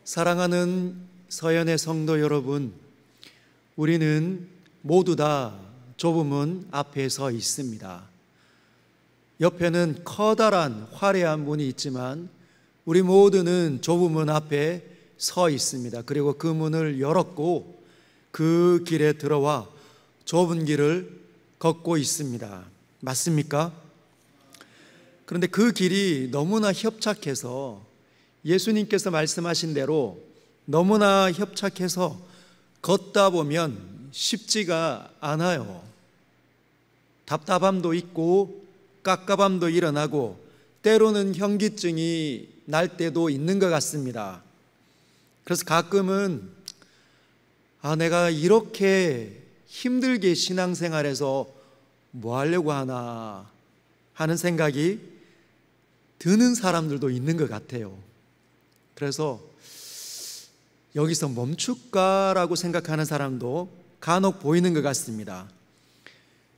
사랑하는 서연의 성도 여러분, 우리는 모두 다 좁은 문 앞에 서 있습니다. 옆에는 커다란 화려한 문이 있지만 우리 모두는 좁은 문 앞에 서 있습니다. 그리고 그 문을 열었고 그 길에 들어와 좁은 길을 걷고 있습니다. 맞습니까? 그런데 그 길이 너무나 협착해서 예수님께서 말씀하신 대로 너무나 협착해서 걷다 보면 쉽지가 않아요. 답답함도 있고 깝깝함도 일어나고 때로는 현기증이 날 때도 있는 것 같습니다. 그래서 가끔은 내가 이렇게 힘들게 신앙생활해서 뭐 하려고 하나 하는 생각이 드는 사람들도 있는 것 같아요. 그래서 여기서 멈출까라고 생각하는 사람도 간혹 보이는 것 같습니다.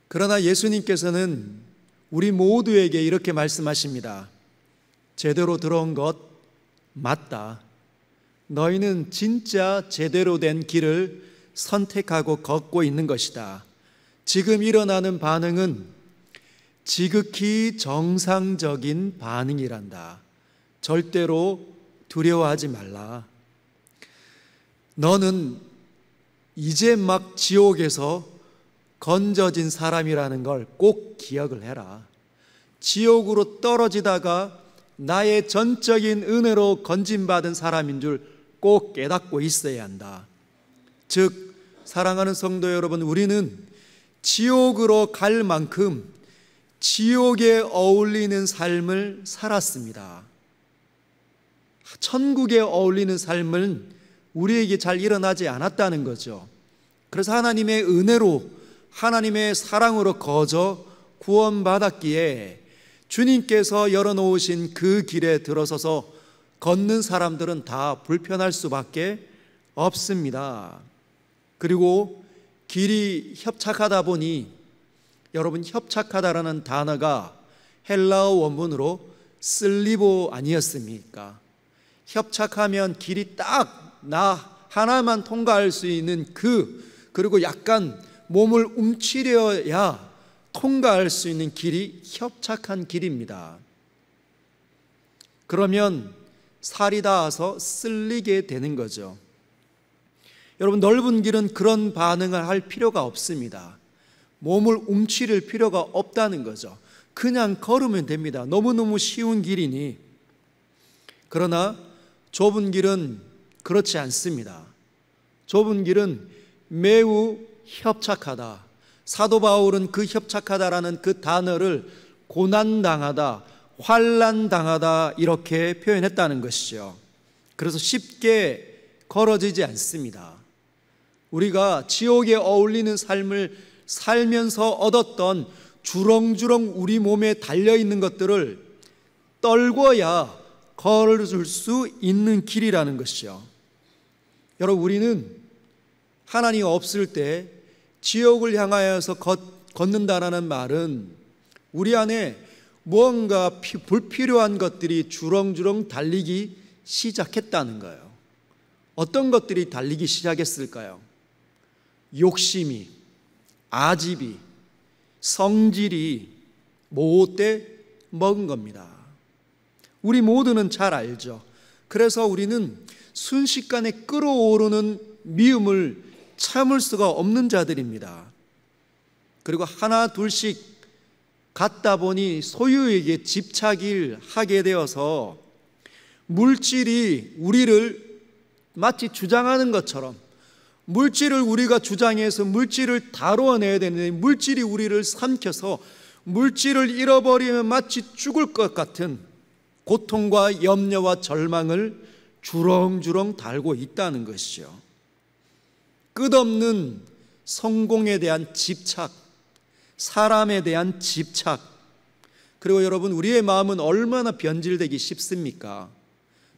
그러나 예수님께서는 우리 모두에게 이렇게 말씀하십니다. 제대로 들어온 것 맞다. 너희는 진짜 제대로 된 길을 선택하고 걷고 있는 것이다. 지금 일어나는 반응은 지극히 정상적인 반응이란다. 절대로 두려워하지 말라. 너는 이제 막 지옥에서 건져진 사람이라는 걸 꼭 기억을 해라. 지옥으로 떨어지다가 나의 전적인 은혜로 건짐받은 사람인 줄 꼭 깨닫고 있어야 한다. 즉, 사랑하는 성도 여러분, 우리는 지옥으로 갈 만큼 지옥에 어울리는 삶을 살았습니다. 천국에 어울리는 삶은 우리에게 잘 일어나지 않았다는 거죠. 그래서 하나님의 은혜로, 하나님의 사랑으로 거저 구원받았기에 주님께서 열어놓으신 그 길에 들어서서 걷는 사람들은 다 불편할 수밖에 없습니다. 그리고 길이 협착하다 보니, 여러분, 협착하다라는 단어가 헬라어 원문으로 슬리보 아니었습니까? 협착하면 길이 딱 나 하나만 통과할 수 있는 그리고 약간 몸을 움츠려야 통과할 수 있는 길이 협착한 길입니다. 그러면 살이 닿아서 쓸리게 되는 거죠. 여러분, 넓은 길은 그런 반응을 할 필요가 없습니다. 몸을 움츠릴 필요가 없다는 거죠. 그냥 걸으면 됩니다. 너무너무 쉬운 길이니. 그러나 좁은 길은 그렇지 않습니다. 좁은 길은 매우 협착하다. 사도 바울은 그 협착하다라는 그 단어를 고난당하다, 환난당하다 이렇게 표현했다는 것이죠. 그래서 쉽게 걸어지지 않습니다. 우리가 지옥에 어울리는 삶을 살면서 얻었던 주렁주렁 우리 몸에 달려있는 것들을 떨궈야 걸어줄 수 있는 길이라는 것이죠. 여러분, 우리는 하나님 없을 때 지옥을 향하여서 걷는다라는 말은 우리 안에 무언가 불필요한 것들이 주렁주렁 달리기 시작했다는 거예요. 어떤 것들이 달리기 시작했을까요? 욕심이, 아집이, 성질이 못돼 먹은 겁니다. 우리 모두는 잘 알죠. 그래서 우리는 순식간에 끓어오르는 미움을 참을 수가 없는 자들입니다. 그리고 하나 둘씩 갖다 보니 소유에게 집착을 하게 되어서 물질이 우리를 마치 주장하는 것처럼, 물질을 우리가 주장해서 물질을 다루어내야 되는데 물질이 우리를 삼켜서 물질을 잃어버리면 마치 죽을 것 같은 고통과 염려와 절망을 주렁주렁 달고 있다는 것이죠. 끝없는 성공에 대한 집착, 사람에 대한 집착. 그리고 여러분, 우리의 마음은 얼마나 변질되기 쉽습니까?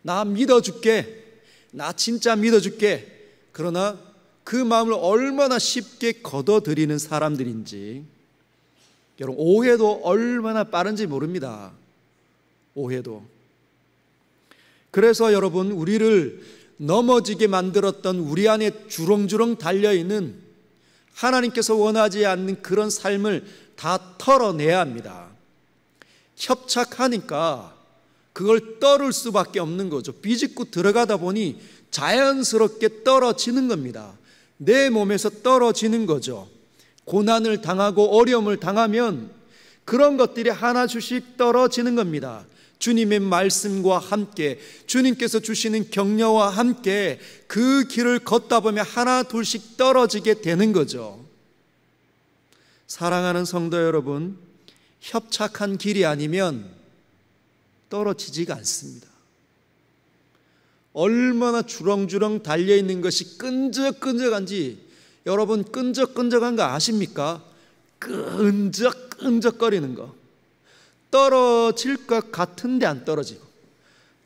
나 믿어줄게, 나 진짜 믿어줄게. 그러나 그 마음을 얼마나 쉽게 걷어들이는 사람들인지, 여러분, 오해도 얼마나 빠른지 모릅니다. 오해도. 그래서 여러분, 우리를 넘어지게 만들었던 우리 안에 주렁주렁 달려있는 하나님께서 원하지 않는 그런 삶을 다 털어내야 합니다. 협착하니까 그걸 떨을 수밖에 없는 거죠. 비집고 들어가다 보니 자연스럽게 떨어지는 겁니다. 내 몸에서 떨어지는 거죠. 고난을 당하고 어려움을 당하면 그런 것들이 하나씩 떨어지는 겁니다. 주님의 말씀과 함께, 주님께서 주시는 격려와 함께 그 길을 걷다 보면 하나 둘씩 떨어지게 되는 거죠. 사랑하는 성도 여러분, 협착한 길이 아니면 떨어지지가 않습니다. 얼마나 주렁주렁 달려있는 것이 끈적끈적한지 여러분, 끈적끈적한 거 아십니까? 끈적끈적거리는 거. 떨어질 것 같은데 안 떨어지고,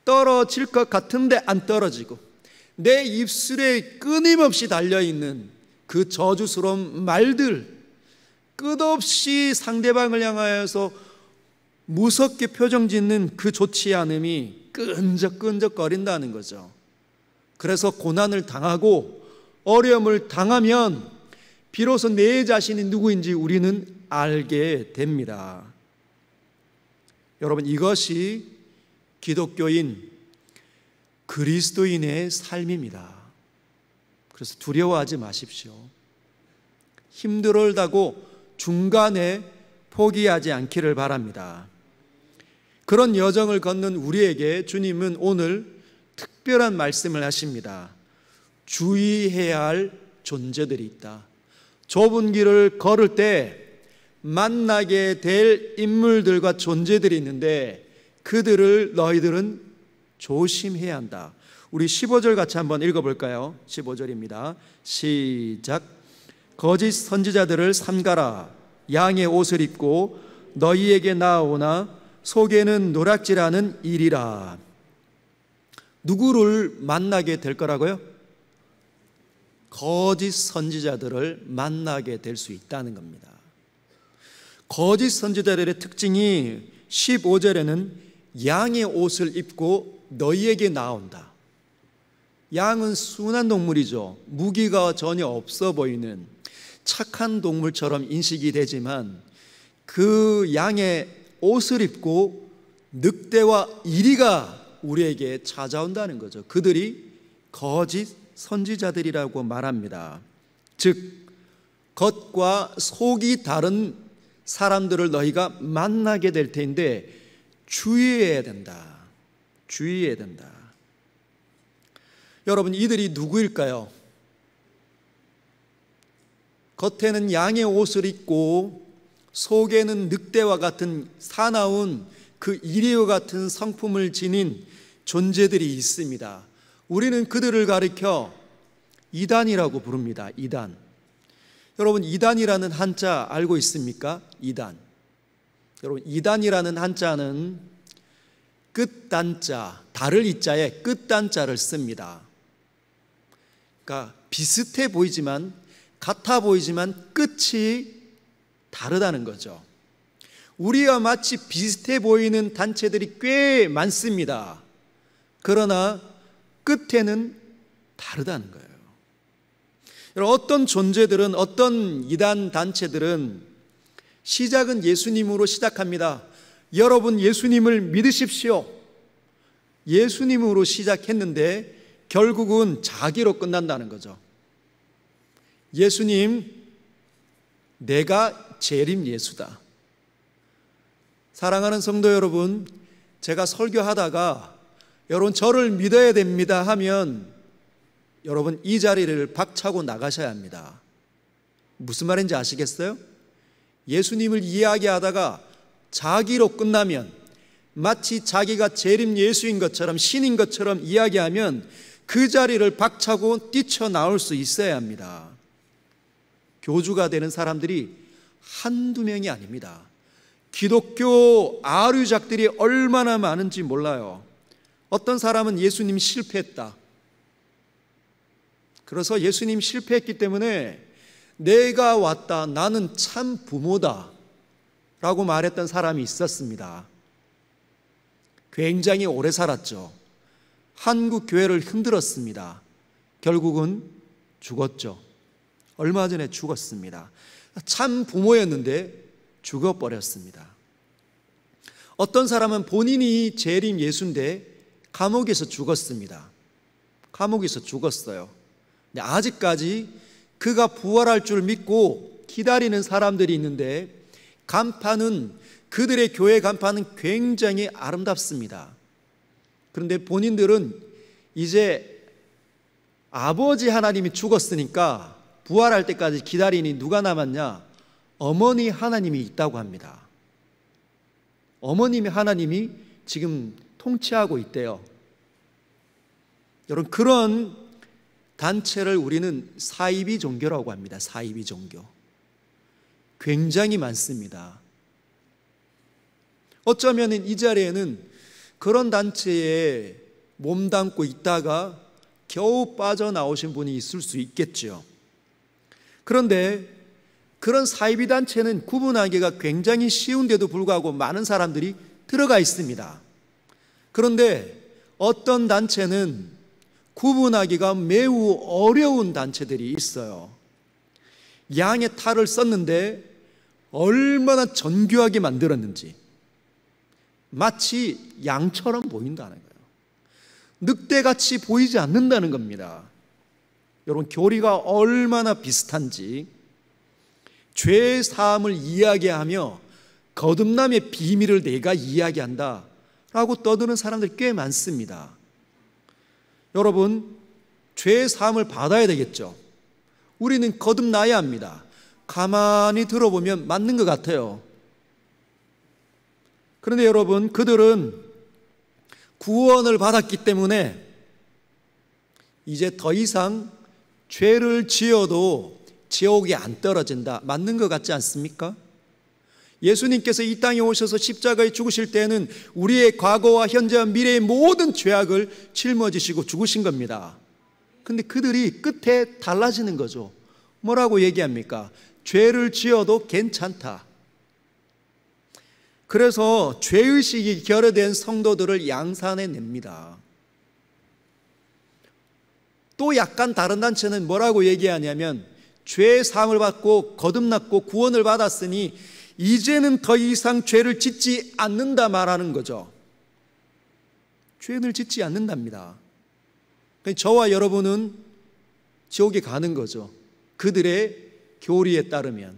떨어질 것 같은데 안 떨어지고, 내 입술에 끊임없이 달려있는 그 저주스러운 말들, 끝없이 상대방을 향하여서 무섭게 표정 짓는 그 좋지 않음이 끈적끈적거린다는 거죠. 그래서 고난을 당하고 어려움을 당하면 비로소 내 자신이 누구인지 우리는 알게 됩니다. 여러분, 이것이 기독교인 그리스도인의 삶입니다. 그래서 두려워하지 마십시오. 힘들다고 중간에 포기하지 않기를 바랍니다. 그런 여정을 걷는 우리에게 주님은 오늘 특별한 말씀을 하십니다. 주의해야 할 존재들이 있다. 좁은 길을 걸을 때 만나게 될 인물들과 존재들이 있는데 그들을 너희들은 조심해야 한다. 우리 15절 같이 한번 읽어볼까요? 15절입니다. 시작. 거짓 선지자들을 삼가라. 양의 옷을 입고 너희에게 나아오나 속에는 노략질하는 일이라. 누구를 만나게 될 거라고요? 거짓 선지자들을 만나게 될 수 있다는 겁니다. 거짓 선지자들의 특징이 15절에는 양의 옷을 입고 너희에게 나온다. 양은 순한 동물이죠. 무기가 전혀 없어 보이는 착한 동물처럼 인식이 되지만 그 양의 옷을 입고 늑대와 이리가 우리에게 찾아온다는 거죠. 그들이 거짓 선지자들이라고 말합니다. 즉 겉과 속이 다른 사람들을 너희가 만나게 될 텐데 주의해야 된다. 주의해야 된다. 여러분, 이들이 누구일까요? 겉에는 양의 옷을 입고 속에는 늑대와 같은 사나운 그 이리와 같은 성품을 지닌 존재들이 있습니다. 우리는 그들을 가리켜 이단이라고 부릅니다. 이단. 여러분, 이단이라는 한자 알고 있습니까? 이단. 여러분, 이단이라는 한자는 끝단자, 다를 이자에 끝단자를 씁니다. 그러니까 비슷해 보이지만, 같아 보이지만 끝이 다르다는 거죠. 우리와 마치 비슷해 보이는 단체들이 꽤 많습니다. 그러나 끝에는 다르다는 거예요. 여러분, 어떤 존재들은, 어떤 이단 단체들은 시작은 예수님으로 시작합니다. 여러분, 예수님을 믿으십시오. 예수님으로 시작했는데 결국은 자기로 끝난다는 거죠. 예수님, 내가 재림 예수다. 사랑하는 성도 여러분, 제가 설교하다가 여러분 저를 믿어야 됩니다 하면 여러분 이 자리를 박차고 나가셔야 합니다. 무슨 말인지 아시겠어요? 예수님을 이야기하다가 자기로 끝나면 마치 자기가 재림 예수인 것처럼 신인 것처럼 이야기하면 그 자리를 박차고 뛰쳐나올 수 있어야 합니다. 교주가 되는 사람들이 한두 명이 아닙니다. 기독교 아류작들이 얼마나 많은지 몰라요. 어떤 사람은 예수님 실패했다. 그래서 예수님 실패했기 때문에 내가 왔다, 나는 참 부모다 라고 말했던 사람이 있었습니다. 굉장히 오래 살았죠. 한국 교회를 흔들었습니다. 결국은 죽었죠. 얼마 전에 죽었습니다. 참 부모였는데 죽어버렸습니다. 어떤 사람은 본인이 재림 예수인데 감옥에서 죽었습니다. 감옥에서 죽었어요. 근데 아직까지 그가 부활할 줄 믿고 기다리는 사람들이 있는데 간판은, 그들의 교회 간판은 굉장히 아름답습니다. 그런데 본인들은 이제 아버지 하나님이 죽었으니까 부활할 때까지 기다리니 누가 남았냐? 어머니 하나님이 있다고 합니다. 어머님이 하나님이 지금 통치하고 있대요. 여러분, 그런 단체를 우리는 사이비 종교라고 합니다. 사이비 종교. 굉장히 많습니다. 어쩌면 이 자리에는 그런 단체에 몸담고 있다가 겨우 빠져나오신 분이 있을 수 있겠죠. 그런데 그런 사이비 단체는 구분하기가 굉장히 쉬운데도 불구하고 많은 사람들이 들어가 있습니다. 그런데 어떤 단체는 구분하기가 매우 어려운 단체들이 있어요. 양의 탈을 썼는데 얼마나 정교하게 만들었는지 마치 양처럼 보인다는 거예요. 늑대같이 보이지 않는다는 겁니다. 여러분, 교리가 얼마나 비슷한지 죄의 사함을 이야기하며 거듭남의 비밀을 내가 이야기한다 라고 떠드는 사람들이 꽤 많습니다. 여러분, 죄의 사함을 받아야 되겠죠. 우리는 거듭나야 합니다. 가만히 들어보면 맞는 것 같아요. 그런데 여러분, 그들은 구원을 받았기 때문에 이제 더 이상 죄를 지어도 지옥에 안 떨어진다. 맞는 것 같지 않습니까? 예수님께서 이 땅에 오셔서 십자가에 죽으실 때는 우리의 과거와 현재와 미래의 모든 죄악을 짊어지시고 죽으신 겁니다. 근데 그들이 끝에 달라지는 거죠. 뭐라고 얘기합니까? 죄를 지어도 괜찮다. 그래서 죄의식이 결여된 성도들을 양산해 냅니다. 또 약간 다른 단체는 뭐라고 얘기하냐면 죄의 사함을 받고 거듭났고 구원을 받았으니 이제는 더 이상 죄를 짓지 않는다 말하는 거죠. 죄를 짓지 않는답니다. 저와 여러분은 지옥에 가는 거죠. 그들의 교리에 따르면.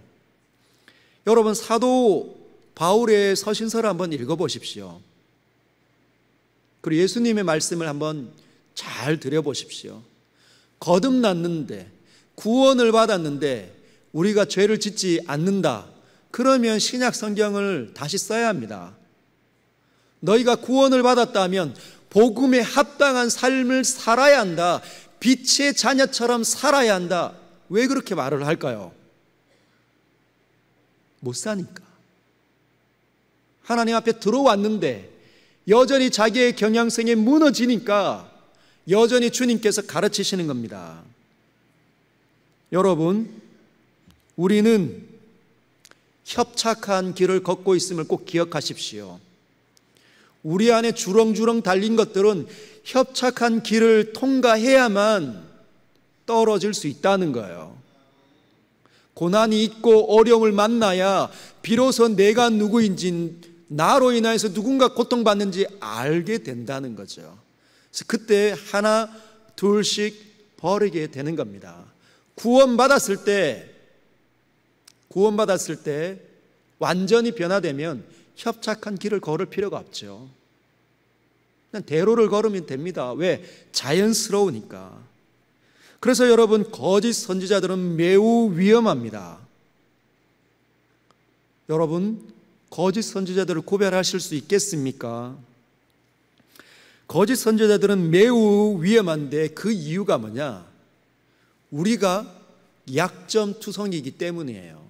여러분, 사도 바울의 서신서를 한번 읽어보십시오. 그리고 예수님의 말씀을 한번 잘 들여보십시오. 거듭났는데, 구원을 받았는데 우리가 죄를 짓지 않는다. 그러면 신약 성경을 다시 써야 합니다. 너희가 구원을 받았다면 복음에 합당한 삶을 살아야 한다. 빛의 자녀처럼 살아야 한다. 왜 그렇게 말을 할까요? 못 사니까. 하나님 앞에 들어왔는데 여전히 자기의 경향성에 무너지니까 여전히 주님께서 가르치시는 겁니다. 여러분, 우리는 협착한 길을 걷고 있음을 꼭 기억하십시오. 우리 안에 주렁주렁 달린 것들은 협착한 길을 통과해야만 떨어질 수 있다는 거예요. 고난이 있고 어려움을 만나야 비로소 내가 누구인지, 나로 인하여서 누군가 고통받는지 알게 된다는 거죠. 그래서 그때 하나 둘씩 버리게 되는 겁니다. 구원받았을 때 완전히 변화되면 협착한 길을 걸을 필요가 없죠. 그냥 대로를 걸으면 됩니다. 왜? 자연스러우니까. 그래서 여러분, 거짓 선지자들은 매우 위험합니다. 여러분, 거짓 선지자들을 구별하실 수 있겠습니까? 거짓 선지자들은 매우 위험한데 그 이유가 뭐냐? 우리가 약점투성이기 때문이에요.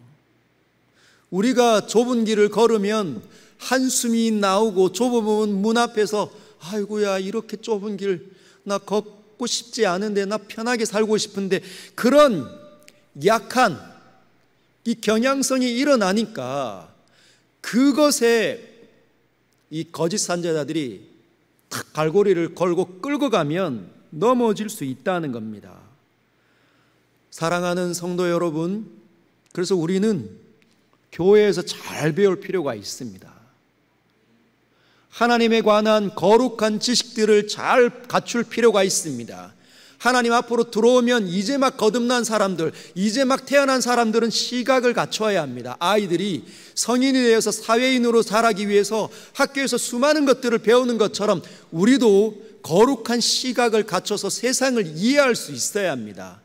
우리가 좁은 길을 걸으면 한숨이 나오고 좁은 문 앞에서 아이고야, 이렇게 좁은 길 나 걷고 싶지 않은데, 나 편하게 살고 싶은데, 그런 약한 이 경향성이 일어나니까 그것에 이 거짓 선지자들이 탁 갈고리를 걸고 끌고 가면 넘어질 수 있다는 겁니다. 사랑하는 성도 여러분, 그래서 우리는 교회에서 잘 배울 필요가 있습니다. 하나님에 관한 거룩한 지식들을 잘 갖출 필요가 있습니다. 하나님 앞으로 들어오면 이제 막 거듭난 사람들, 이제 막 태어난 사람들은 시각을 갖춰야 합니다. 아이들이 성인이 되어서 사회인으로 자라기 위해서 학교에서 수많은 것들을 배우는 것처럼 우리도 거룩한 시각을 갖춰서 세상을 이해할 수 있어야 합니다.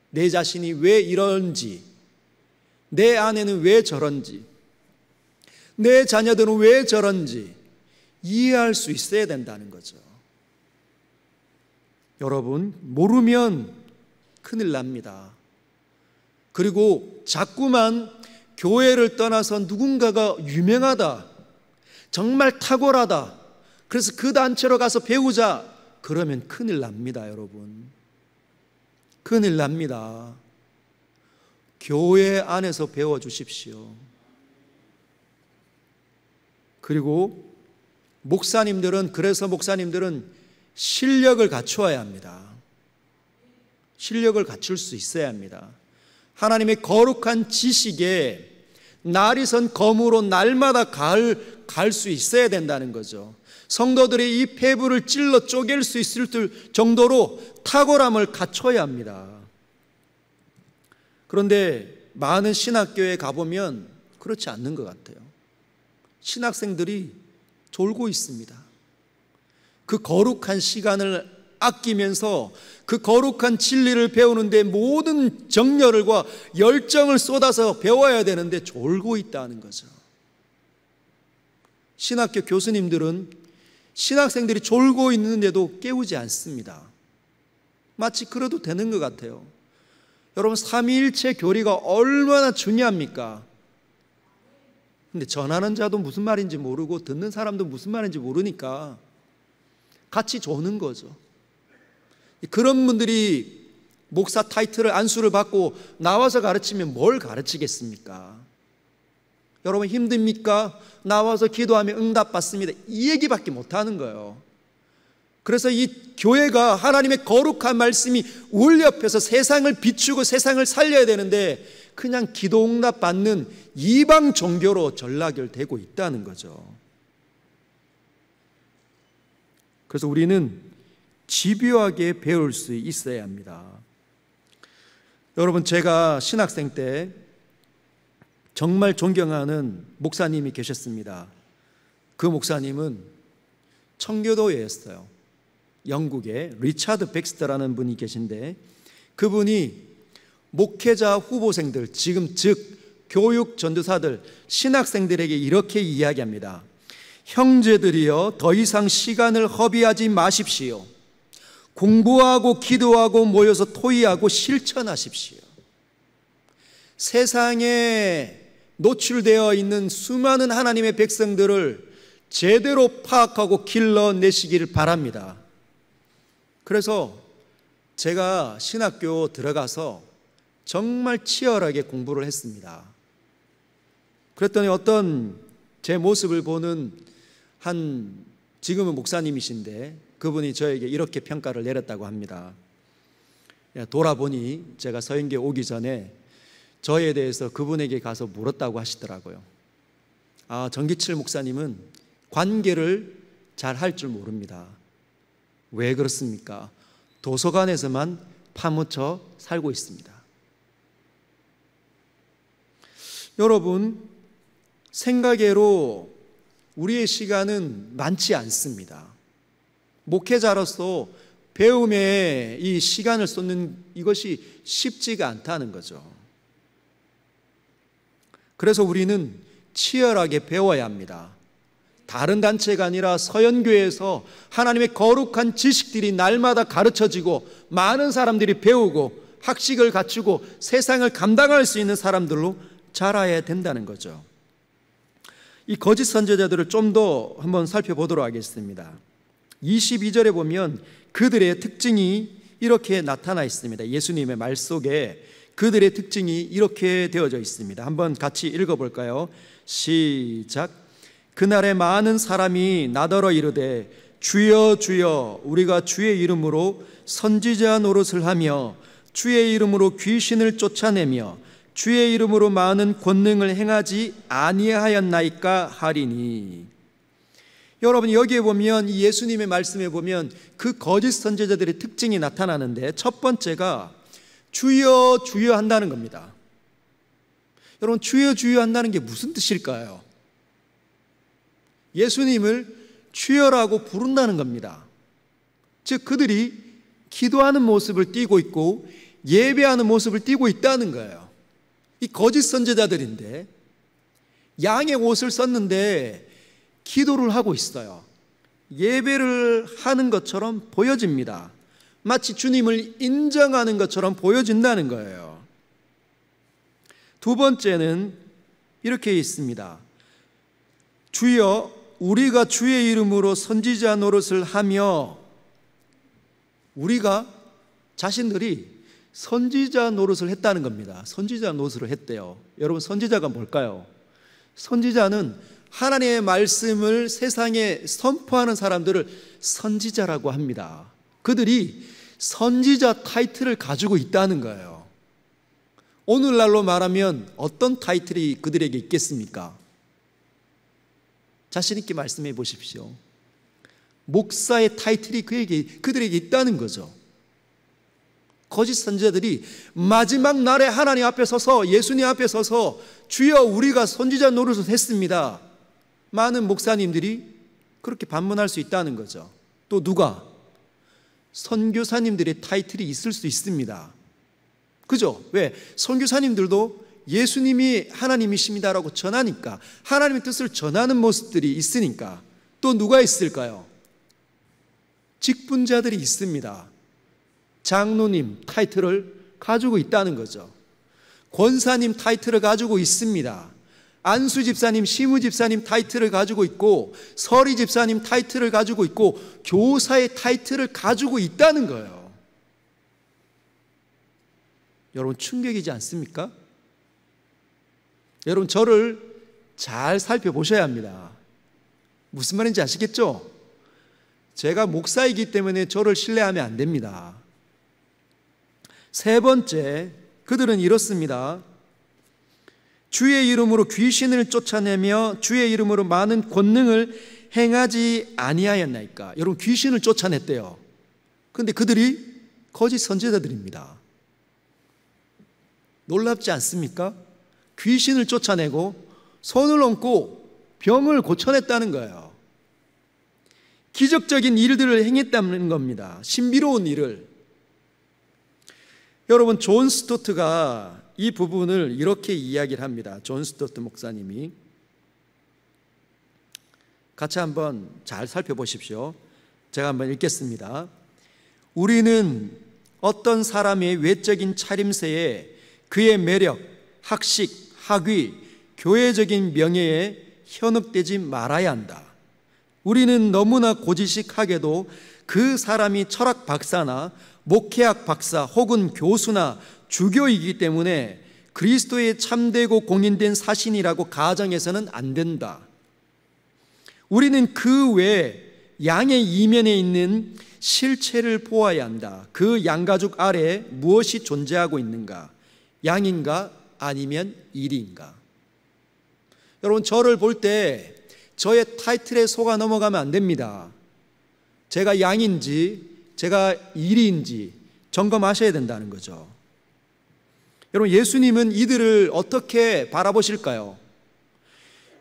내 자신이 왜 이런지, 내 아내는 왜 저런지, 내 자녀들은 왜 저런지 이해할 수 있어야 된다는 거죠. 여러분, 모르면 큰일 납니다. 그리고 자꾸만 교회를 떠나서 누군가가 유명하다, 정말 탁월하다, 그래서 그 단체로 가서 배우자, 그러면 큰일 납니다, 여러분. 큰일 납니다. 교회 안에서 배워주십시오. 그리고 그래서 목사님들은 실력을 갖추어야 합니다. 실력을 갖출 수 있어야 합니다. 하나님의 거룩한 지식에 날이 선 검으로 날마다 갈 수 있어야 된다는 거죠. 성도들이 이 폐부를 찔러 쪼갤 수 있을 정도로 탁월함을 갖춰야 합니다. 그런데 많은 신학교에 가보면 그렇지 않는 것 같아요. 신학생들이 졸고 있습니다. 그 거룩한 시간을 아끼면서 그 거룩한 진리를 배우는데 모든 정열과 열정을 쏟아서 배워야 되는데 졸고 있다는 거죠. 신학교 교수님들은 신학생들이 졸고 있는데도 깨우지 않습니다. 마치 그래도 되는 것 같아요. 여러분, 삼위일체 교리가 얼마나 중요합니까? 근데 전하는 자도 무슨 말인지 모르고 듣는 사람도 무슨 말인지 모르니까 같이 조는 거죠. 그런 분들이 목사 타이틀을 안수를 받고 나와서 가르치면 뭘 가르치겠습니까? 여러분, 힘듭니까? 나와서 기도하면 응답받습니다. 이 얘기밖에 못하는 거예요. 그래서 이 교회가 하나님의 거룩한 말씀이 우리 옆에서 세상을 비추고 세상을 살려야 되는데 그냥 기도 응답 받는 이방 종교로 전락되고 있다는 거죠. 그래서 우리는 집요하게 배울 수 있어야 합니다. 여러분, 제가 신학생 때 정말 존경하는 목사님이 계셨습니다. 그 목사님은 청교도였어요. 영국에 리차드 백스터라는 분이 계신데 그분이 목회자 후보생들, 지금 즉 교육 전도사들, 신학생들에게 이렇게 이야기합니다. 형제들이여, 더 이상 시간을 허비하지 마십시오. 공부하고 기도하고 모여서 토의하고 실천하십시오. 세상에 노출되어 있는 수많은 하나님의 백성들을 제대로 파악하고 길러내시기를 바랍니다. 그래서 제가 신학교 들어가서 정말 치열하게 공부를 했습니다. 그랬더니 어떤 제 모습을 보는 지금은 목사님이신데 그분이 저에게 이렇게 평가를 내렸다고 합니다. 돌아보니 제가 서인교에 오기 전에 저에 대해서 그분에게 가서 물었다고 하시더라고요. 정기칠 목사님은 관계를 잘 할 줄 모릅니다. 왜 그렇습니까? 도서관에서만 파묻혀 살고 있습니다. 여러분, 생각외로 우리의 시간은 많지 않습니다. 목회자로서 배움에 이 시간을 쏟는 이것이 쉽지가 않다는 거죠. 그래서 우리는 치열하게 배워야 합니다. 다른 단체가 아니라 서연교회에서 하나님의 거룩한 지식들이 날마다 가르쳐지고 많은 사람들이 배우고 학식을 갖추고 세상을 감당할 수 있는 사람들로 자라야 된다는 거죠. 이 거짓 선지자들을 좀 더 한번 살펴보도록 하겠습니다. 22절에 보면 그들의 특징이 이렇게 나타나 있습니다. 예수님의 말 속에 그들의 특징이 이렇게 되어져 있습니다. 한번 같이 읽어볼까요? 시작. 그날에 많은 사람이 나더러 이르되 주여 주여 우리가 주의 이름으로 선지자 노릇을 하며 주의 이름으로 귀신을 쫓아내며 주의 이름으로 많은 권능을 행하지 아니하였나이까 하리니. 여러분, 여기에 보면 이 예수님의 말씀에 보면 그 거짓 선지자들의 특징이 나타나는데, 첫 번째가 주여 주여 한다는 겁니다. 여러분, 주여 주여 한다는 게 무슨 뜻일까요? 예수님을 주여라고 부른다는 겁니다. 즉 그들이 기도하는 모습을 띠고 있고 예배하는 모습을 띠고 있다는 거예요. 이 거짓 선지자들인데 양의 옷을 썼는데 기도를 하고 있어요. 예배를 하는 것처럼 보여집니다. 마치 주님을 인정하는 것처럼 보여진다는 거예요. 두 번째는 이렇게 있습니다. 주여 우리가 주의 이름으로 선지자 노릇을 하며, 우리가 자신들이 선지자 노릇을 했다는 겁니다. 선지자 노릇을 했대요. 여러분, 선지자가 뭘까요? 선지자는 하나님의 말씀을 세상에 선포하는 사람들을 선지자라고 합니다. 그들이 선지자 타이틀을 가지고 있다는 거예요. 오늘날로 말하면 어떤 타이틀이 그들에게 있겠습니까? 자신 있게 말씀해 보십시오. 목사의 타이틀이 그들에게 있다는 거죠. 거짓 선지자들이 마지막 날에 하나님 앞에 서서, 예수님 앞에 서서 주여 우리가 선지자 노릇을 했습니다. 많은 목사님들이 그렇게 반문할 수 있다는 거죠. 또 누가? 선교사님들의 타이틀이 있을 수 있습니다. 그죠? 왜? 선교사님들도 예수님이 하나님이십니다라고 전하니까, 하나님의 뜻을 전하는 모습들이 있으니까. 또 누가 있을까요? 직분자들이 있습니다. 장로님 타이틀을 가지고 있다는 거죠. 권사님 타이틀을 가지고 있습니다. 안수 집사님, 시무 집사님 타이틀을 가지고 있고, 서리 집사님 타이틀을 가지고 있고, 교사의 타이틀을 가지고 있다는 거예요. 여러분, 충격이지 않습니까? 여러분, 저를 잘 살펴보셔야 합니다. 무슨 말인지 아시겠죠? 제가 목사이기 때문에 저를 신뢰하면 안 됩니다. 세 번째, 그들은 이렇습니다. 주의 이름으로 귀신을 쫓아내며 주의 이름으로 많은 권능을 행하지 아니하였나이까. 여러분, 귀신을 쫓아냈대요. 그런데 그들이 거짓 선지자들입니다. 놀랍지 않습니까? 귀신을 쫓아내고 손을 얹고 병을 고쳐냈다는 거예요. 기적적인 일들을 행했다는 겁니다. 신비로운 일을. 여러분, 존 스토트가 이 부분을 이렇게 이야기를 합니다. 존 스토트 목사님이. 같이 한번 잘 살펴보십시오. 제가 한번 읽겠습니다. 우리는 어떤 사람의 외적인 차림새에 그의 매력, 학식, 학위, 교회적인 명예에 현혹되지 말아야 한다. 우리는 너무나 고지식하게도 그 사람이 철학 박사나 목회학 박사 혹은 교수나 주교이기 때문에 그리스도의 참되고 공인된 사신이라고 가정해서는 안 된다. 우리는 그 외에 양의 이면에 있는 실체를 보아야 한다. 그 양가죽 아래에 무엇이 존재하고 있는가? 양인가 아니면 일인가? 여러분, 저를 볼 때 저의 타이틀에 속아 넘어가면 안 됩니다. 제가 양인지 제가 일인지 점검하셔야 된다는 거죠. 여러분, 예수님은 이들을 어떻게 바라보실까요?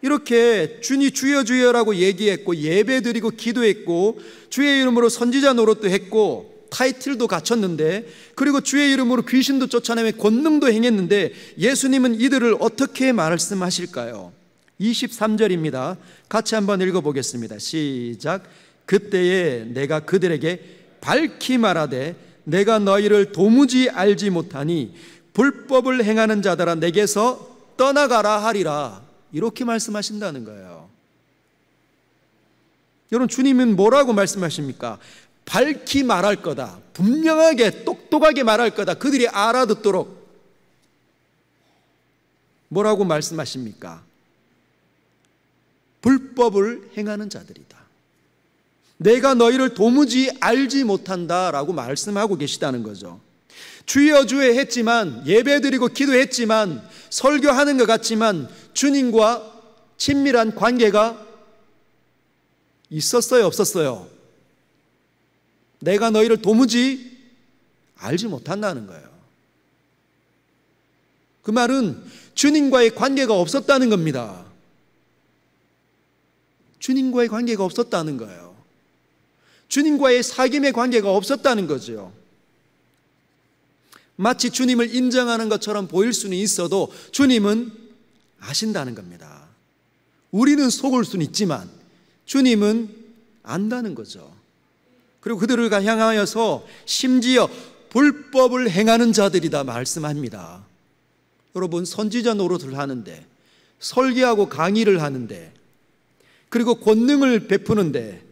이렇게 주니 주여 주여라고 얘기했고 예배드리고 기도했고 주의 이름으로 선지자 노릇도 했고 타이틀도 갖췄는데, 그리고 주의 이름으로 귀신도 쫓아내며 권능도 행했는데 예수님은 이들을 어떻게 말씀하실까요? 23절입니다. 같이 한번 읽어보겠습니다. 시작. 그때에 내가 그들에게 밝히 말하되 내가 너희를 도무지 알지 못하니 불법을 행하는 자들아 내게서 떠나가라 하리라. 이렇게 말씀하신다는 거예요. 여러분, 주님은 뭐라고 말씀하십니까? 밝히 말할 거다. 분명하게 똑똑하게 말할 거다. 그들이 알아듣도록. 뭐라고 말씀하십니까? 불법을 행하는 자들이다. 내가 너희를 도무지 알지 못한다라고 말씀하고 계시다는 거죠. 주여 주여 했지만, 예배드리고 기도했지만, 설교하는 것 같지만 주님과 친밀한 관계가 있었어요, 없었어요? 내가 너희를 도무지 알지 못한다는 거예요. 그 말은 주님과의 관계가 없었다는 겁니다. 주님과의 관계가 없었다는 거예요. 주님과의 사귐의 관계가 없었다는 거죠. 마치 주님을 인정하는 것처럼 보일 수는 있어도 주님은 아신다는 겁니다. 우리는 속을 수는 있지만 주님은 안다는 거죠. 그리고 그들을 향하여서 심지어 불법을 행하는 자들이다 말씀합니다. 여러분, 선지자 노릇을 하는데, 설교하고 강의를 하는데, 그리고 권능을 베푸는데,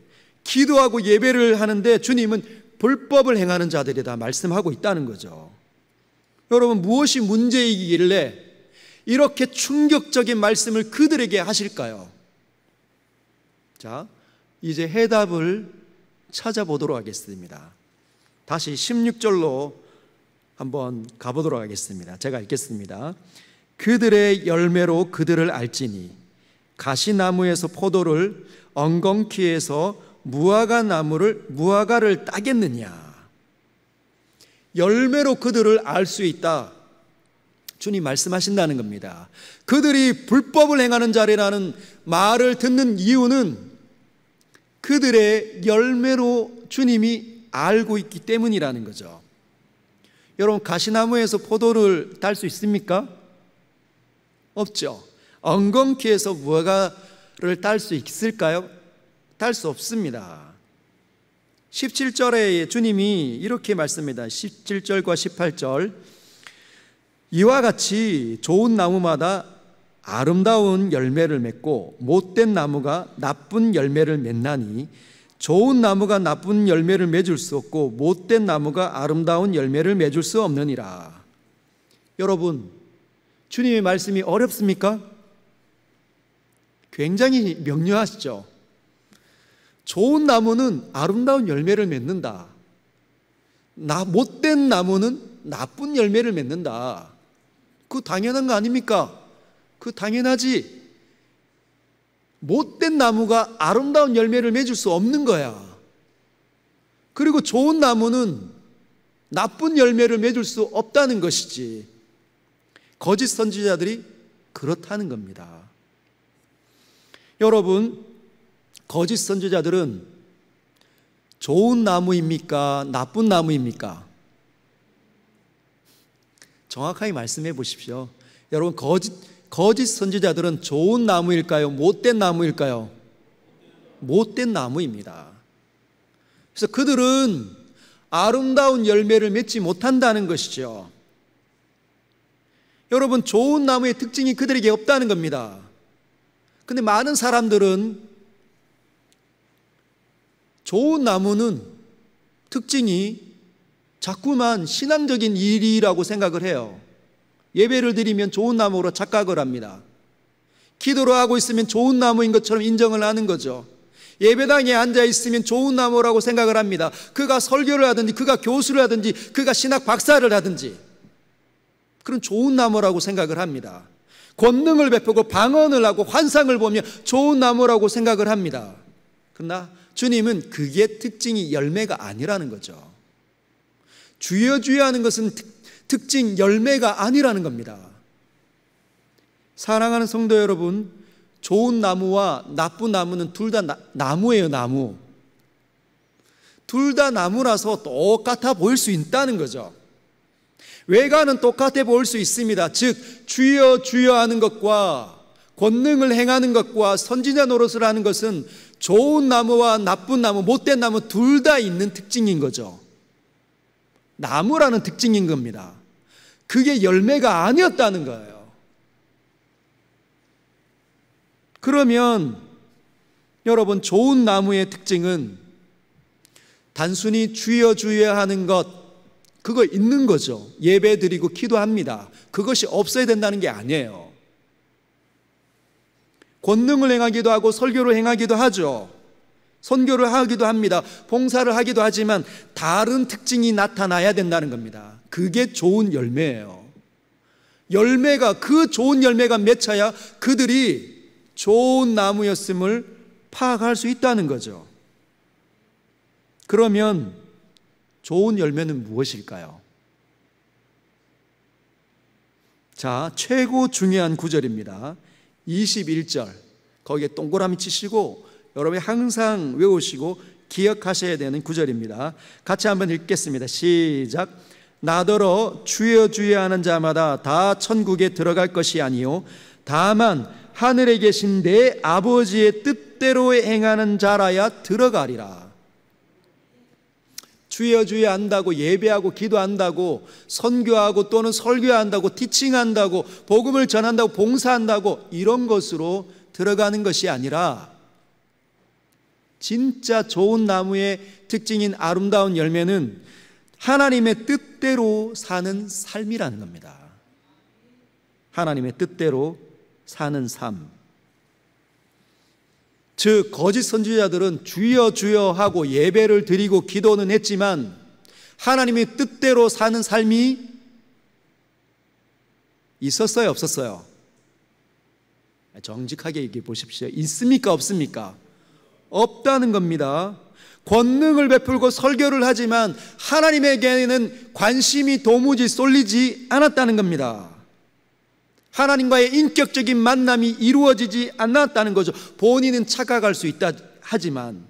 기도하고 예배를 하는데 주님은 불법을 행하는 자들이다 말씀하고 있다는 거죠. 여러분, 무엇이 문제이길래 이렇게 충격적인 말씀을 그들에게 하실까요? 자, 이제 해답을 찾아보도록 하겠습니다. 다시 16절로 한번 가보도록 하겠습니다. 제가 읽겠습니다. 그들의 열매로 그들을 알지니 가시나무에서 포도를, 엉겅퀴에서 무화과를 따겠느냐. 열매로 그들을 알 수 있다, 주님 말씀하신다는 겁니다. 그들이 불법을 행하는 자리라는 말을 듣는 이유는 그들의 열매로 주님이 알고 있기 때문이라는 거죠. 여러분, 가시나무에서 포도를 딸 수 있습니까? 없죠. 엉겅퀴에서 무화과를 딸 수 있을까요? 딸 수 없습니다. 17절에 주님이 이렇게 말씀합니다. 17절과 18절, 이와 같이 좋은 나무마다 아름다운 열매를 맺고 못된 나무가 나쁜 열매를 맺나니 좋은 나무가 나쁜 열매를 맺을 수 없고 못된 나무가 아름다운 열매를 맺을 수 없느니라. 여러분, 주님의 말씀이 어렵습니까? 굉장히 명료하시죠? 좋은 나무는 아름다운 열매를 맺는다. 못된 나무는 나쁜 열매를 맺는다. 그거 당연한 거 아닙니까? 그거 당연하지. 못된 나무가 아름다운 열매를 맺을 수 없는 거야. 그리고 좋은 나무는 나쁜 열매를 맺을 수 없다는 것이지. 거짓 선지자들이 그렇다는 겁니다. 여러분, 거짓 선지자들은 좋은 나무입니까? 나쁜 나무입니까? 정확하게 말씀해 보십시오. 여러분, 거짓 선지자들은 좋은 나무일까요? 못된 나무일까요? 못된 나무입니다. 그래서 그들은 아름다운 열매를 맺지 못한다는 것이죠. 여러분, 좋은 나무의 특징이 그들에게 없다는 겁니다. 근데 많은 사람들은 좋은 나무는 특징이 자꾸만 신앙적인 일이라고 생각을 해요. 예배를 드리면 좋은 나무로 착각을 합니다. 기도를 하고 있으면 좋은 나무인 것처럼 인정을 하는 거죠. 예배당에 앉아 있으면 좋은 나무라고 생각을 합니다. 그가 설교를 하든지, 그가 교수를 하든지, 그가 신학 박사를 하든지 그런 좋은 나무라고 생각을 합니다. 권능을 베푸고 방언을 하고 환상을 보며 좋은 나무라고 생각을 합니다. 그러나 주님은 그게 특징이 열매가 아니라는 거죠. 주여 주여 하는 것은 특징, 열매가 아니라는 겁니다. 사랑하는 성도 여러분, 좋은 나무와 나쁜 나무는 둘 다 나무예요, 나무. 둘 다 나무라서 똑같아 보일 수 있다는 거죠. 외관은 똑같아 보일 수 있습니다. 즉, 주여 주여 하는 것과 권능을 행하는 것과 선지자 노릇을 하는 것은 좋은 나무와 나쁜 나무, 못된 나무 둘 다 있는 특징인 거죠. 나무라는 특징인 겁니다. 그게 열매가 아니었다는 거예요. 그러면 여러분, 좋은 나무의 특징은 단순히 주여 주여 하는 것, 그거 있는 거죠. 예배 드리고 기도합니다. 그것이 없어야 된다는 게 아니에요. 권능을 행하기도 하고 설교를 행하기도 하죠. 선교를 하기도 합니다. 봉사를 하기도 하지만 다른 특징이 나타나야 된다는 겁니다. 그게 좋은 열매예요. 그 좋은 열매가 맺혀야 그들이 좋은 나무였음을 파악할 수 있다는 거죠. 그러면 좋은 열매는 무엇일까요? 자, 최고 중요한 구절입니다. 21절. 거기에 동그라미 치시고 여러분이 항상 외우시고 기억하셔야 되는 구절입니다. 같이 한번 읽겠습니다. 시작. 나더러 주여 주여 하는 자마다 다 천국에 들어갈 것이 아니요 다만 하늘에 계신 내 아버지의 뜻대로 행하는 자라야 들어가리라. 주여 주여 한다고 예배하고 기도한다고 선교하고 또는 설교한다고 티칭한다고 복음을 전한다고 봉사한다고 이런 것으로 들어가는 것이 아니라 진짜 좋은 나무의 특징인 아름다운 열매는 하나님의 뜻대로 사는 삶이라는 겁니다. 하나님의 뜻대로 사는 삶. 즉 거짓 선지자들은 주여 주여 하고 예배를 드리고 기도는 했지만 하나님의 뜻대로 사는 삶이 있었어요, 없었어요? 정직하게 얘기해 보십시오. 있습니까, 없습니까? 없다는 겁니다. 권능을 베풀고 설교를 하지만 하나님에게는 관심이 도무지 쏠리지 않았다는 겁니다. 하나님과의 인격적인 만남이 이루어지지 않았다는 거죠. 본인은 착각할 수 있다 하지만,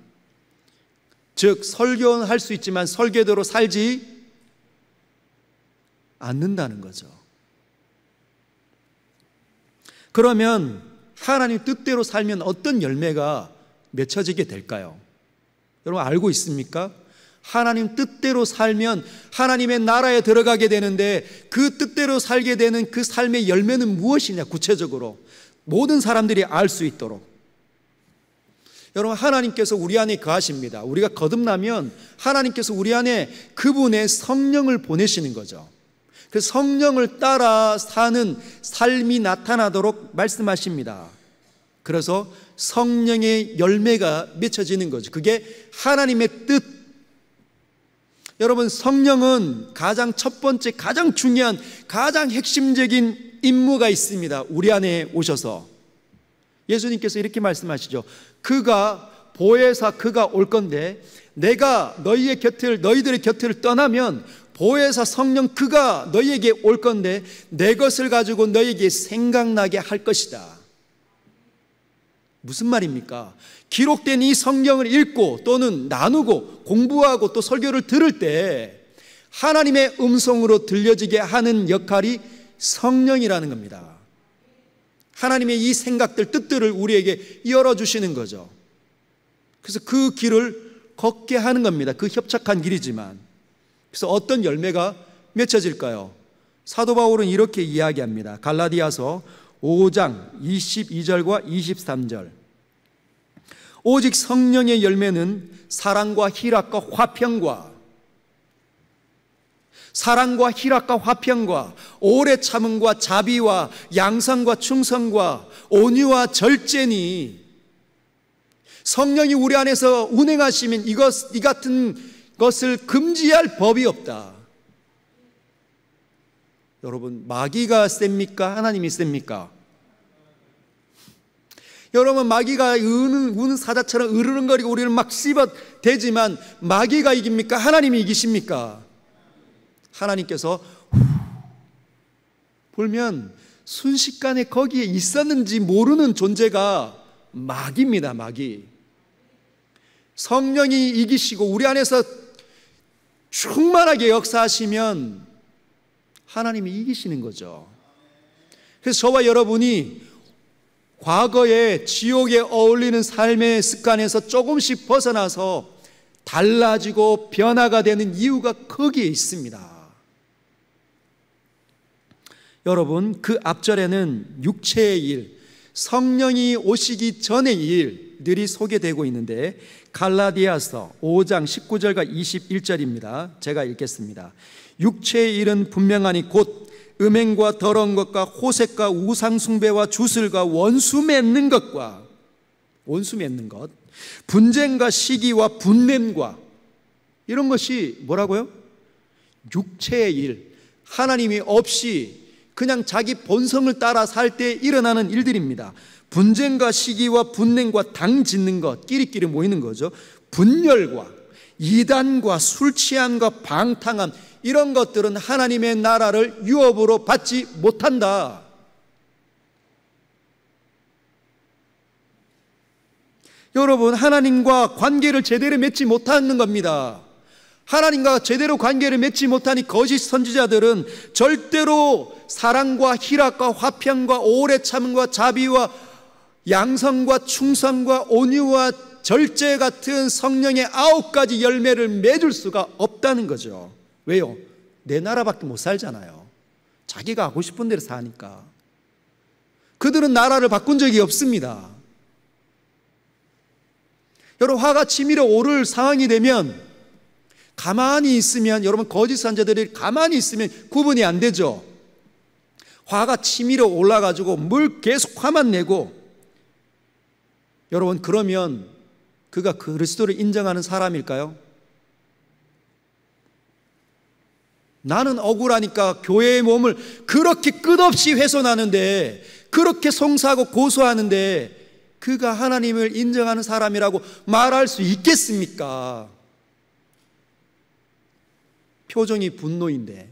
즉 설교는 할 수 있지만 설교대로 살지 않는다는 거죠. 그러면 하나님 뜻대로 살면 어떤 열매가 맺혀지게 될까요? 여러분 알고 있습니까? 하나님 뜻대로 살면 하나님의 나라에 들어가게 되는데 그 뜻대로 살게 되는 그 삶의 열매는 무엇이냐, 구체적으로 모든 사람들이 알 수 있도록. 여러분 하나님께서 우리 안에 거하십니다. 우리가 거듭나면 하나님께서 우리 안에 그분의 성령을 보내시는 거죠. 그 성령을 따라 사는 삶이 나타나도록 말씀하십니다. 그래서 성령의 열매가 맺혀지는 거죠. 그게 하나님의 뜻. 여러분 성령은 가장 첫 번째, 가장 중요한, 가장 핵심적인 임무가 있습니다. 우리 안에 오셔서 예수님께서 이렇게 말씀하시죠. 그가 보혜사 그가 올 건데 내가 너희들의 곁을 떠나면 보혜사 성령 그가 너희에게 올 건데 내 것을 가지고 너희에게 생각나게 할 것이다. 무슨 말입니까? 기록된 이 성경을 읽고 또는 나누고 공부하고 또 설교를 들을 때 하나님의 음성으로 들려지게 하는 역할이 성령이라는 겁니다. 하나님의 이 생각들, 뜻들을 우리에게 열어주시는 거죠. 그래서 그 길을 걷게 하는 겁니다. 그 협착한 길이지만. 그래서 어떤 열매가 맺혀질까요? 사도 바울은 이렇게 이야기합니다. 갈라디아서 5장 22절과 23절. 오직 성령의 열매는 사랑과 희락과 화평과 오래 참음과 자비와 양상과 충성과 온유와 절제니, 성령이 우리 안에서 운행하시면 이 같은 것을 금지할 법이 없다. 여러분 마귀가 셉니까? 하나님이 셉니까? 여러분 마귀가 우는 사자처럼 으르렁거리고 우리를 막 씹어대지만 마귀가 이깁니까? 하나님이 이기십니까? 하나님께서 불면 순식간에 거기에 있었는지 모르는 존재가 마귀입니다. 마귀. 성령이 이기시고 우리 안에서 충만하게 역사하시면 하나님이 이기시는 거죠. 그래서 저와 여러분이 과거에 지옥에 어울리는 삶의 습관에서 조금씩 벗어나서 달라지고 변화가 되는 이유가 거기에 있습니다. 여러분 그 앞절에는 육체의 일, 성령이 오시기 전의 일들이 소개되고 있는데 갈라디아서 5장 19절과 21절입니다. 제가 읽겠습니다. 육체의 일은 분명하니 곧 음행과 더러운 것과 호색과 우상숭배와 주술과 원수 맺는 것과 원수 맺는 것, 분쟁과 시기와 분냄과 이런 것이 뭐라고요? 육체의 일, 하나님이 없이 그냥 자기 본성을 따라 살 때 일어나는 일들입니다. 분쟁과 시기와 분냄과 당 짓는 것, 끼리끼리 모이는 거죠. 분열과 이단과 술 취함과 방탕함, 이런 것들은 하나님의 나라를 유업으로 받지 못한다. 여러분, 하나님과 관계를 제대로 맺지 못하는 겁니다. 하나님과 제대로 관계를 맺지 못하니 거짓 선지자들은 절대로 사랑과 희락과 화평과 오래 참음과 자비와 양성과 충성과 온유와 절제 같은 성령의 9가지 열매를 맺을 수가 없다는 거죠. 왜요? 내 나라밖에 못 살잖아요. 자기가 하고 싶은 대로 사니까. 그들은 나라를 바꾼 적이 없습니다. 여러분, 화가 치밀어 오를 상황이 되면 가만히 있으면, 여러분, 거짓 선지자들이 가만히 있으면 구분이 안 되죠. 화가 치밀어 올라가지고 물 계속 화만 내고, 여러분, 그러면 그가 그리스도를 인정하는 사람일까요? 나는 억울하니까 교회의 몸을 그렇게 끝없이 훼손하는데, 그렇게 송사하고 고소하는데 그가 하나님을 인정하는 사람이라고 말할 수 있겠습니까? 표정이 분노인데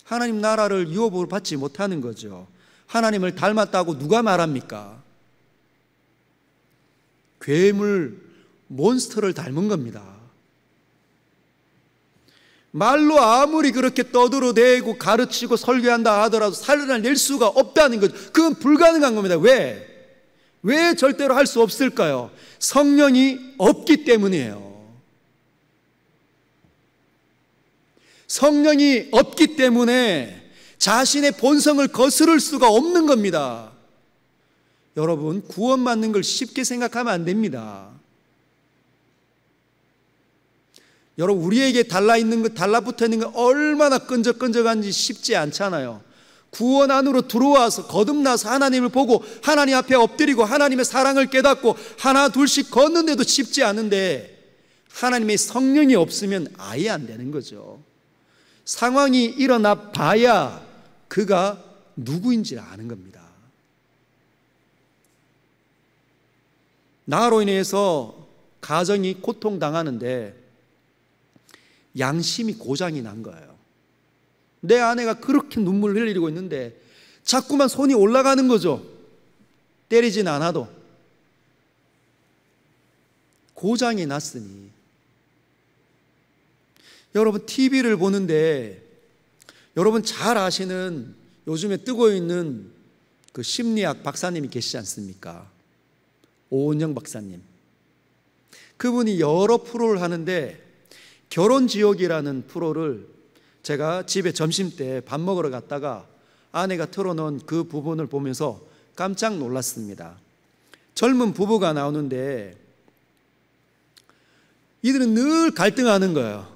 하나님 나라를 유업으로 받지 못하는 거죠. 하나님을 닮았다고 누가 말합니까? 괴물, 몬스터를 닮은 겁니다. 말로 아무리 그렇게 떠들어대고 가르치고 설교한다 하더라도 살을 낼 수가 없다는 거죠. 그건 불가능한 겁니다. 왜? 왜 절대로 할 수 없을까요? 성령이 없기 때문이에요. 성령이 없기 때문에 자신의 본성을 거스를 수가 없는 겁니다. 여러분, 구원받는 걸 쉽게 생각하면 안 됩니다. 여러분, 우리에게 달라붙어 있는 거 얼마나 끈적끈적한지 쉽지 않잖아요. 구원 안으로 들어와서 거듭나서 하나님을 보고 하나님 앞에 엎드리고 하나님의 사랑을 깨닫고 하나 둘씩 걷는데도 쉽지 않은데, 하나님의 성령이 없으면 아예 안 되는 거죠. 상황이 일어나 봐야 그가 누구인지를 아는 겁니다. 나로 인해서 가정이 고통당하는데 양심이 고장이 난 거예요. 내 아내가 그렇게 눈물을 흘리고 있는데 자꾸만 손이 올라가는 거죠. 때리진 않아도. 고장이 났으니. 여러분, TV를 보는데 여러분 잘 아시는 요즘에 뜨고 있는 그 심리학 박사님이 계시지 않습니까? 오은영 박사님. 그분이 여러 프로를 하는데 결혼지옥이라는 프로를 제가 집에 점심때 밥 먹으러 갔다가 아내가 틀어놓은 그 부분을 보면서 깜짝 놀랐습니다. 젊은 부부가 나오는데 이들은 늘 갈등하는 거예요.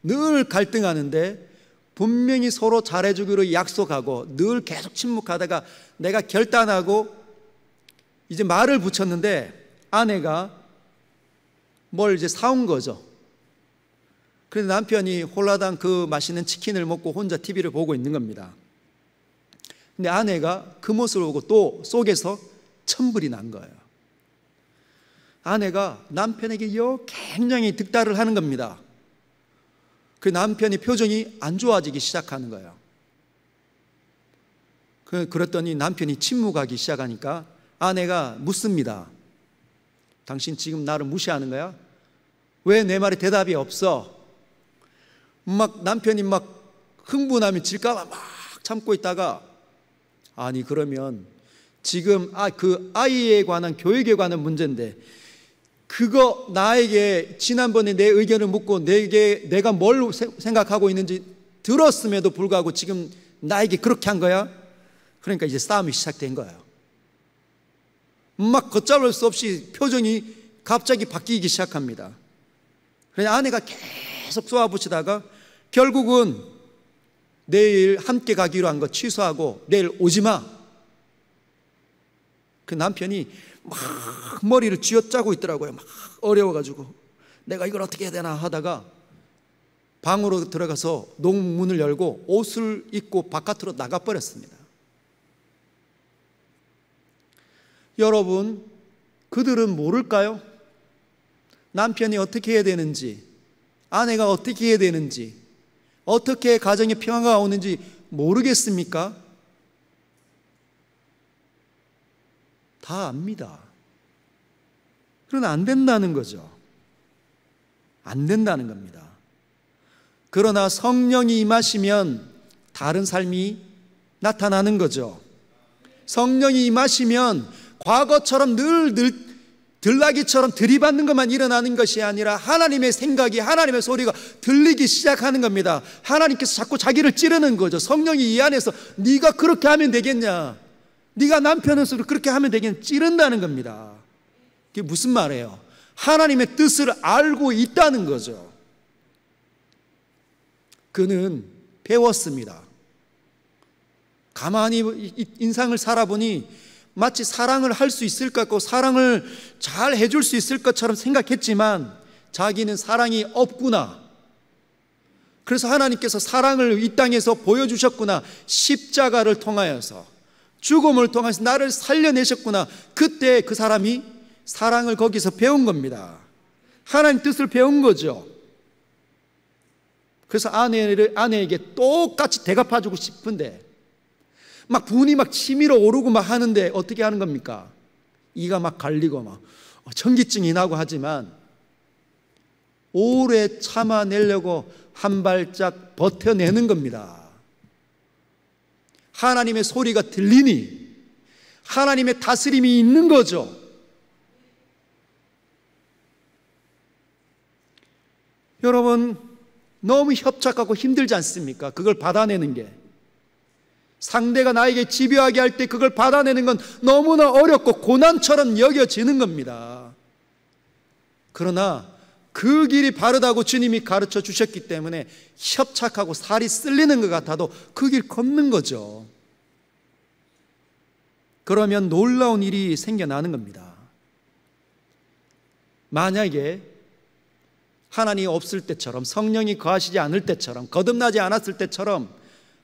늘 갈등하는데 분명히 서로 잘해주기로 약속하고 늘 계속 침묵하다가 내가 결단하고 이제 말을 붙였는데 아내가 뭘 이제 사온 거죠. 그런데 남편이 홀라당 그 맛있는 치킨을 먹고 혼자 TV를 보고 있는 겁니다. 근데 아내가 그 모습을 보고 또 속에서 천불이 난 거예요. 아내가 남편에게 굉장히 득달을 하는 겁니다. 그 남편의 표정이 안 좋아지기 시작하는 거예요. 그랬더니 남편이 침묵하기 시작하니까 아내가 묻습니다. 당신 지금 나를 무시하는 거야? 왜 내 말에 대답이 없어? 막 남편이 막 흥분하면 질까봐 막 참고 있다가 아니 그러면 지금 그 아이에 관한 교육에 관한 문제인데 그거 나에게 지난번에 내 의견을 묻고 내가 뭘 생각하고 있는지 들었음에도 불구하고 지금 나에게 그렇게 한 거야? 그러니까 이제 싸움이 시작된 거예요. 막 걷잡을 수 없이 표정이 갑자기 바뀌기 시작합니다. 그래서 아내가 계속 쏘아붙이다가 결국은 내일 함께 가기로 한 거 취소하고 내일 오지 마. 그 남편이 막 머리를 쥐어짜고 있더라고요. 막 어려워가지고 내가 이걸 어떻게 해야 되나 하다가 방으로 들어가서 농문을 열고 옷을 입고 바깥으로 나가버렸습니다. 여러분, 그들은 모를까요? 남편이 어떻게 해야 되는지, 아내가 어떻게 해야 되는지, 어떻게 가정에 평화가 오는지 모르겠습니까? 다 압니다. 그러나 안 된다는 거죠. 안 된다는 겁니다. 그러나 성령이 임하시면 다른 삶이 나타나는 거죠. 성령이 임하시면 과거처럼 늘 들나기처럼 들이받는 것만 일어나는 것이 아니라 하나님의 생각이, 하나님의 소리가 들리기 시작하는 겁니다. 하나님께서 자꾸 자기를 찌르는 거죠. 성령이 이 안에서 네가 그렇게 하면 되겠냐, 네가 남편의 소리를 그렇게 하면 되겠냐, 찌른다는 겁니다. 그게 무슨 말이에요? 하나님의 뜻을 알고 있다는 거죠. 그는 배웠습니다. 가만히 인생을 살아보니 마치 사랑을 할 수 있을 것 같고 사랑을 잘 해줄 수 있을 것처럼 생각했지만 자기는 사랑이 없구나. 그래서 하나님께서 사랑을 이 땅에서 보여주셨구나. 십자가를 통하여서, 죽음을 통해서 나를 살려내셨구나. 그때 그 사람이 사랑을 거기서 배운 겁니다. 하나님 뜻을 배운 거죠. 그래서 아내에게 똑같이 대갚아주고 싶은데 막 분이 막 치밀어 오르고 막 하는데 어떻게 하는 겁니까? 이가 막 갈리고 막 전기증이 나고 하지만 오래 참아내려고 한 발짝 버텨내는 겁니다. 하나님의 소리가 들리니 하나님의 다스림이 있는 거죠. 여러분, 너무 협착하고 힘들지 않습니까? 그걸 받아내는 게. 상대가 나에게 집요하게 할 때 그걸 받아내는 건 너무나 어렵고 고난처럼 여겨지는 겁니다. 그러나 그 길이 바르다고 주님이 가르쳐 주셨기 때문에 협착하고 살이 쓸리는 것 같아도 그 길 걷는 거죠. 그러면 놀라운 일이 생겨나는 겁니다. 만약에 하나님이 없을 때처럼, 성령이 거하시지 않을 때처럼, 거듭나지 않았을 때처럼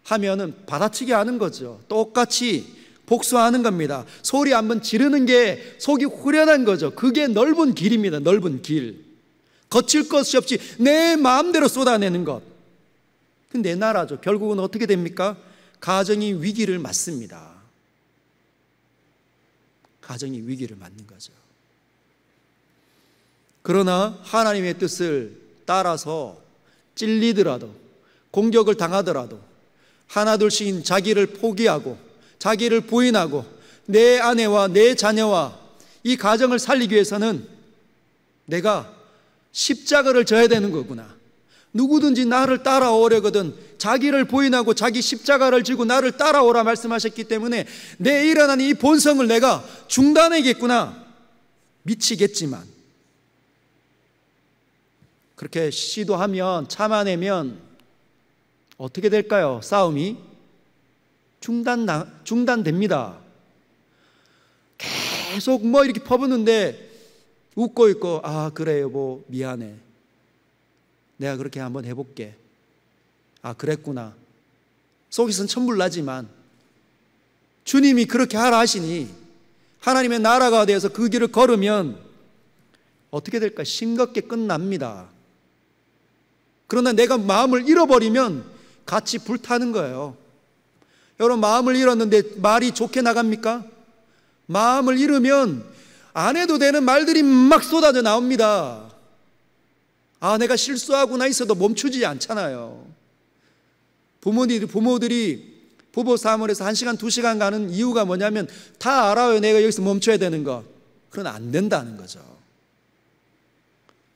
하면은 받아치기 하는 거죠. 똑같이 복수하는 겁니다. 소리 한번 지르는 게 속이 후련한 거죠. 그게 넓은 길입니다. 넓은 길. 거칠 것이 없이 내 마음대로 쏟아내는 것. 근데 내 나라죠. 결국은 어떻게 됩니까? 가정이 위기를 맞습니다. 가정이 위기를 맞는 거죠. 그러나 하나님의 뜻을 따라서 찔리더라도, 공격을 당하더라도 하나둘씩 자기를 포기하고 자기를 부인하고 내 아내와 내 자녀와 이 가정을 살리기 위해서는 내가 십자가를 져야 되는 거구나. 누구든지 나를 따라오려거든 자기를 부인하고 자기 십자가를 지고 나를 따라오라 말씀하셨기 때문에 내 일어나는 이 본성을 내가 중단해야겠구나. 미치겠지만 그렇게 시도하면, 참아내면 어떻게 될까요? 싸움이 중단됩니다. 계속 뭐 이렇게 퍼붓는데 웃고 있고, 아 그래 여보 미안해, 내가 그렇게 한번 해볼게, 아 그랬구나. 속에서는 천불나지만 주님이 그렇게 하라 하시니 하나님의 나라가 되어서 그 길을 걸으면 어떻게 될까? 싱겁게 끝납니다. 그러나 내가 마음을 잃어버리면 같이 불타는 거예요. 여러분, 마음을 잃었는데 말이 좋게 나갑니까? 마음을 잃으면 안 해도 되는 말들이 막 쏟아져 나옵니다. 아, 내가 실수하구나 있어도 멈추지 않잖아요. 부모들이 부부 사무엘에서 1시간, 2시간 가는 이유가 뭐냐면 다 알아요. 내가 여기서 멈춰야 되는 거. 그러나 안 된다는 거죠.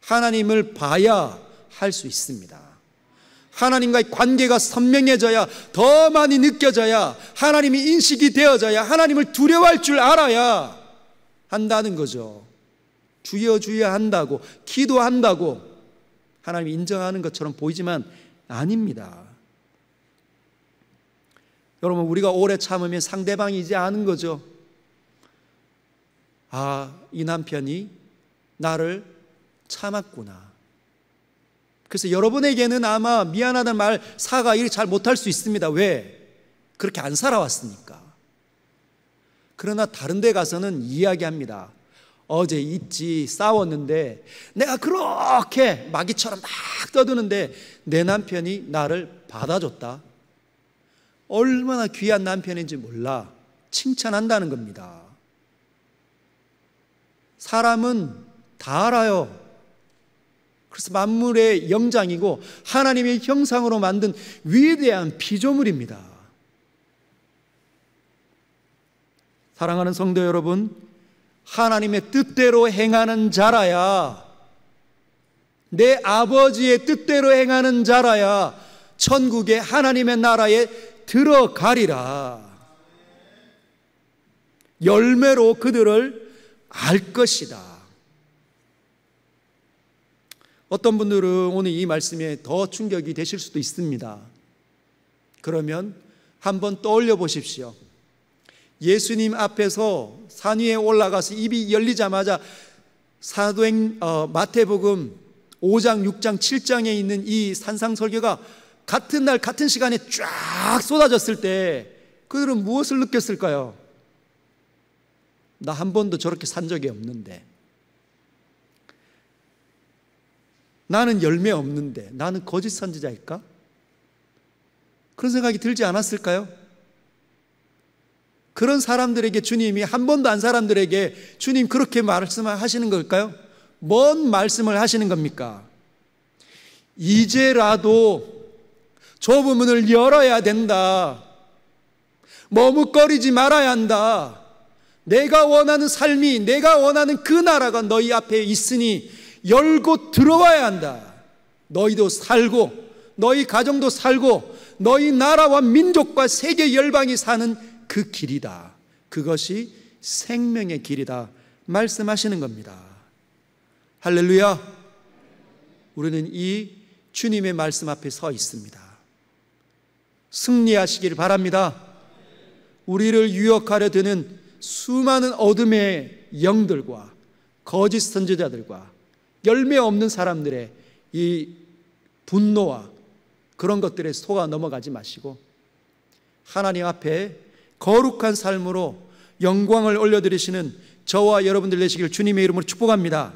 하나님을 봐야 할 수 있습니다. 하나님과의 관계가 선명해져야, 더 많이 느껴져야, 하나님이 인식이 되어져야, 하나님을 두려워할 줄 알아야 한다는 거죠. 주여 주여 한다고, 기도한다고 하나님이 인정하는 것처럼 보이지만 아닙니다. 여러분, 우리가 오래 참으면 상대방이 이제 아는 거죠. 아, 이 남편이 나를 참았구나. 그래서 여러분에게는 아마 미안하다는 말, 사과 이렇게 잘 못할 수 있습니다. 왜? 그렇게 안 살아왔으니까. 그러나 다른 데 가서는 이야기합니다. 어제 있지, 싸웠는데 내가 그렇게 마귀처럼 막 떠드는데 내 남편이 나를 받아줬다. 얼마나 귀한 남편인지 몰라. 칭찬한다는 겁니다. 사람은 다 알아요. 그래서 만물의 영장이고 하나님의 형상으로 만든 위대한 피조물입니다. 사랑하는 성도 여러분, 하나님의 뜻대로 행하는 자라야, 내 아버지의 뜻대로 행하는 자라야 천국의 하나님의 나라에 들어가리라. 열매로 그들을 알 것이다. 어떤 분들은 오늘 이 말씀에 더 충격이 되실 수도 있습니다. 그러면 한번 떠올려 보십시오. 예수님 앞에서 산 위에 올라가서 입이 열리자마자 마태복음 5장, 6장, 7장에 있는 이 산상설교가 같은 날 같은 시간에 쫙 쏟아졌을 때 그들은 무엇을 느꼈을까요? 나 한 번도 저렇게 산 적이 없는데, 나는 열매 없는데 나는 거짓 선지자일까? 그런 생각이 들지 않았을까요? 그런 사람들에게 주님이, 한 번도 안 사람들에게 주님 그렇게 말씀을 하시는 걸까요? 뭔 말씀을 하시는 겁니까? 이제라도 좁은 문을 열어야 된다. 머뭇거리지 말아야 한다. 내가 원하는 삶이, 내가 원하는 그 나라가 너희 앞에 있으니 열고 들어와야 한다. 너희도 살고 너희 가정도 살고 너희 나라와 민족과 세계 열방이 사는 그 길이다. 그것이 생명의 길이다 말씀하시는 겁니다. 할렐루야. 우리는 이 주님의 말씀 앞에 서 있습니다. 승리하시길 바랍니다. 우리를 유혹하려 드는 수많은 어둠의 영들과 거짓 선지자들과 열매 없는 사람들의 이 분노와 그런 것들에 속아 넘어가지 마시고 하나님 앞에 거룩한 삶으로 영광을 올려드리시는 저와 여러분들 되시길 주님의 이름으로 축복합니다.